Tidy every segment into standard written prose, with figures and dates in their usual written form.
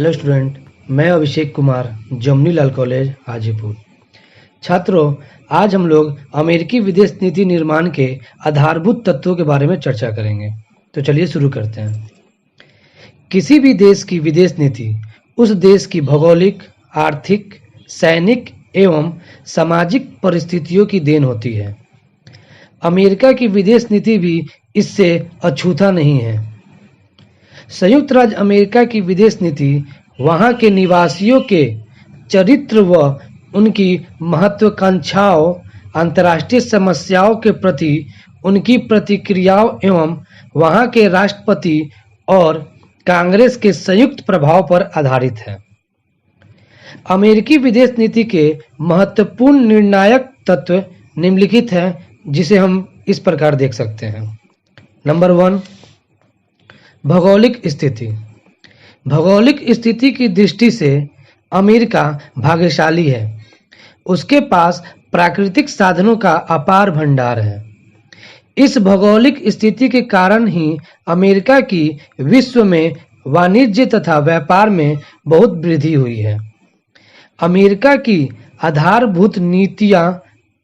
Hello student, मैं अभिषेक कुमार, जमनी लाल college Hajipur. छात्रों, आज हम लोग अमेरिकी विदेश नीति निर्माण के आधारभूत तत्वों के बारे में चर्चा करेंगे। तो चलिए शुरू करते हैं। किसी भी देश की विदेश नीति उस देश की भौगोलिक, आर्थिक, सैनिक एवं सामाजिक परिस्थितियों की देन होती है। अमेरिका की विदेश नीति भी इससे अछूता नहीं है। संयुक्त राज्य अमेरिका की विदेश नीति वहां के निवासियों के चरित्र व उनकी महत्वाकांक्षाओं, अंतर्राष्ट्रीय समस्याओं के प्रति उनकी प्रतिक्रियाओं एवं वहां के राष्ट्रपति और कांग्रेस के संयुक्त प्रभाव पर आधारित है। अमेरिकी विदेश नीति के महत्वपूर्ण निर्णायक तत्व निम्नलिखित हैं, जिसे हम इस प्रकार देख सकते हैं। नंबर 1, भौगोलिक स्थिति। भौगोलिक स्थिति की दृष्टि से अमेरिका भाग्यशाली है। उसके पास प्राकृतिक साधनों का अपार भंडार है। इस भौगोलिक स्थिति के कारण ही अमेरिका की विश्व में वाणिज्य तथा व्यापार में बहुत वृद्धि हुई है। अमेरिका की आधारभूत नीतियां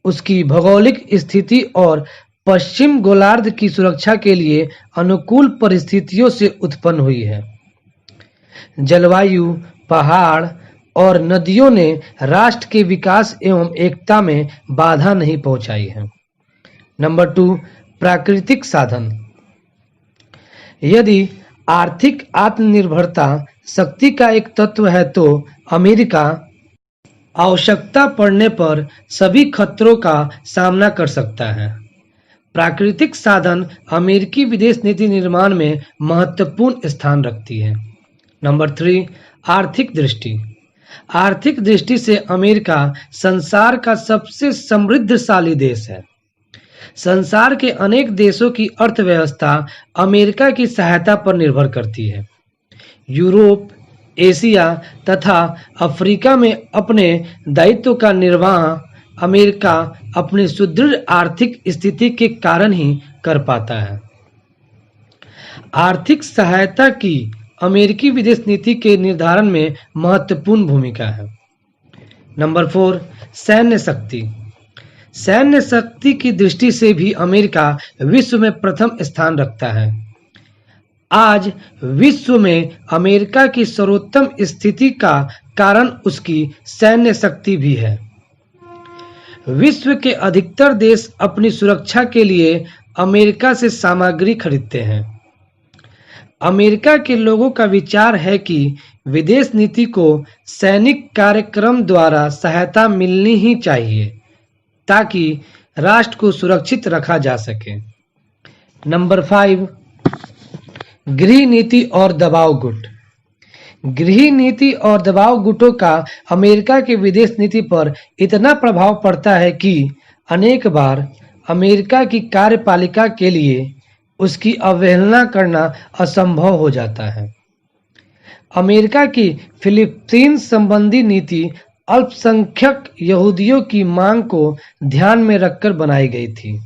उसकी भौगोलिक स्थिति और पश्चिम गोलार्ध की सुरक्षा के लिए अनुकूल परिस्थितियों से उत्पन्न हुई है। जलवायु, पहाड़ और नदियों ने राष्ट्र के विकास एवं एकता में बाधा नहीं पहुंचाई है। नंबर 2, प्राकृतिक साधन। यदि आर्थिक आत्मनिर्भरता शक्ति का एक तत्व है तो अमेरिका आवश्यकता पड़ने पर सभी खतरों का सामना कर सकता है। प्राकृतिक साधन अमेरिकी विदेश नीति निर्माण में महत्वपूर्ण स्थान रखती है। नंबर 3, आर्थिक दृष्टि। आर्थिक दृष्टि से अमेरिका संसार का सबसे समृद्धशाली देश है। संसार के अनेक देशों की अर्थव्यवस्था अमेरिका की सहायता पर निर्भर करती है। यूरोप, एशिया तथा अफ्रीका में अपने दायित्व का निर्वाह अमेरिका अपनी सुदृढ़ आर्थिक स्थिति के कारण ही कर पाता है। आर्थिक सहायता की अमेरिकी विदेश नीति के निर्धारण में महत्वपूर्ण भूमिका है। नंबर 4, सैन्य शक्ति। सैन्य शक्ति की दृष्टि से भी अमेरिका विश्व में प्रथम स्थान रखता है। आज विश्व में अमेरिका की सर्वोत्तम स्थिति का कारण उसकी सैन्य शक्ति भी है। विश्व के अधिकतर देश अपनी सुरक्षा के लिए अमेरिका से सामग्री खरीदते हैं। अमेरिका के लोगों का विचार है कि विदेश नीति को सैनिक कार्यक्रम द्वारा सहायता मिलनी ही चाहिए ताकि राष्ट्र को सुरक्षित रखा जा सके। नंबर 5, गृह नीति और दबाव गुट। गृह नीति और दबाव गुटों का अमेरिका की विदेश नीति पर इतना प्रभाव पड़ता है कि अनेक बार अमेरिका की कार्यपालिका के लिए उसकी अवहेलना करना असंभव हो जाता है। अमेरिका की फिलीपीन संबंधी नीति अल्पसंख्यक यहूदियों की मांग को ध्यान में रखकर बनाई गई थी।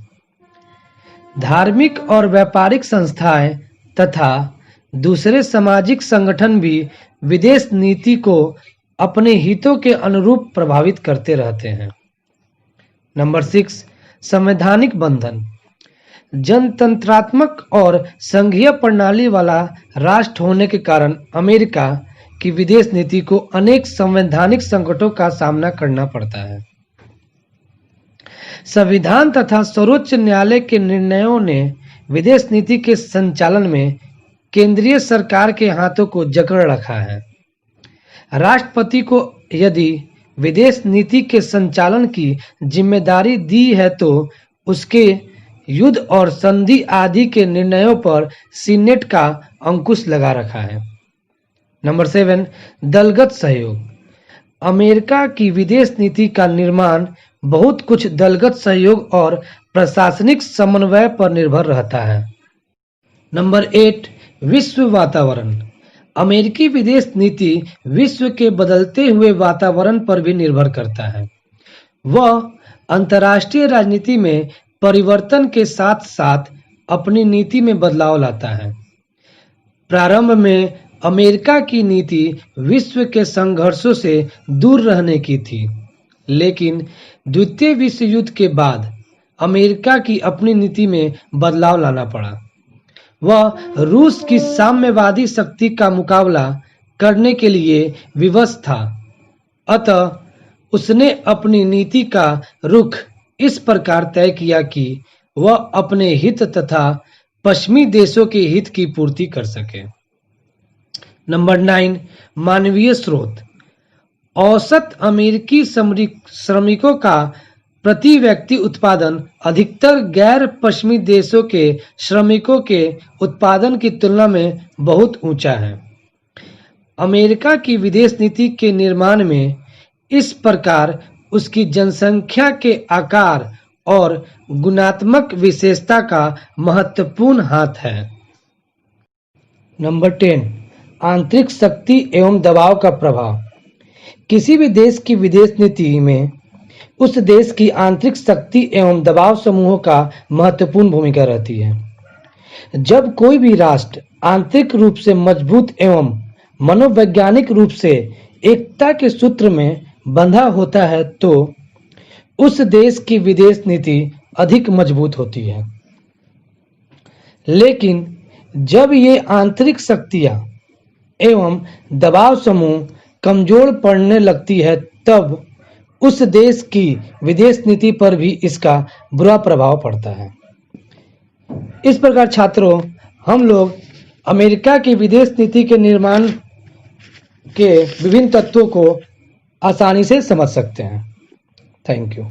धार्मिक और व्यापारिक संस्थाएं तथा दूसरे सामाजिक संगठन भी विदेश नीति को अपने हितों के अनुरूप प्रभावित करते रहते हैं। नंबर 6, संवैधानिक बंधन। जनतंत्रात्मक और संघीय प्रणाली वाला राष्ट्र होने के कारण अमेरिका की विदेश नीति को अनेक संवैधानिक संकटों का सामना करना पड़ता है। संविधान तथा सर्वोच्च न्यायालय के निर्णयों ने विदेश नीति के संचालन में केंद्रीय सरकार के हाथों को जकड़ रखा है। राष्ट्रपति को यदि विदेश नीति के संचालन की जिम्मेदारी दी है तो उसके युद्ध और संधि आदि के निर्णयों पर सीनेट का अंकुश लगा रखा है। नंबर 7, दलगत सहयोग। अमेरिका की विदेश नीति का निर्माण बहुत कुछ दलगत सहयोग और प्रशासनिक समन्वय पर निर्भर रहता है। नंबर 8, विश्व वातावरण। अमेरिकी विदेश नीति विश्व के बदलते हुए वातावरण पर भी निर्भर करता है। वह अंतर्राष्ट्रीय राजनीति में परिवर्तन के साथ साथ अपनी नीति में बदलाव लाता है। प्रारंभ में अमेरिका की नीति विश्व के संघर्षों से दूर रहने की थी, लेकिन द्वितीय विश्व युद्ध के बाद अमेरिका की अपनी नीति में बदलाव लाना पड़ा। वह रूस की साम्यवादी शक्ति का मुकाबला करने के लिए विवश था, अतः उसने अपनी नीति का रुख इस प्रकार तय किया कि वह अपने हित तथा पश्चिमी देशों के हित की पूर्ति कर सके। नंबर 9, मानवीय स्रोत। औसत अमेरिकी श्रमिकों का प्रति व्यक्ति उत्पादन अधिकतर गैर पश्चिमी देशों के श्रमिकों के उत्पादन की तुलना में बहुत ऊंचा है। अमेरिका की विदेश नीति के निर्माण में इस प्रकार उसकी जनसंख्या के आकार और गुणात्मक विशेषता का महत्वपूर्ण हाथ है। नंबर 10, आंतरिक शक्ति एवं दबाव का प्रभाव। किसी भी देश की विदेश नीति में उस देश की आंतरिक शक्ति एवं दबाव समूहों का महत्वपूर्ण भूमिका रहती है। जब कोई भी राष्ट्र आंतरिक रूप से मजबूत एवं मनोवैज्ञानिक रूप से एकता के सूत्र में बंधा होता है तो उस देश की विदेश नीति अधिक मजबूत होती है। लेकिन जब ये आंतरिक शक्तियां एवं दबाव समूह कमजोर पड़ने लगती है तब उस देश की विदेश नीति पर भी इसका बुरा प्रभाव पड़ता है। इस प्रकार छात्रों, हम लोग अमेरिका की विदेश नीति के निर्माण के विभिन्न तत्वों को आसानी से समझ सकते हैं। Thank you.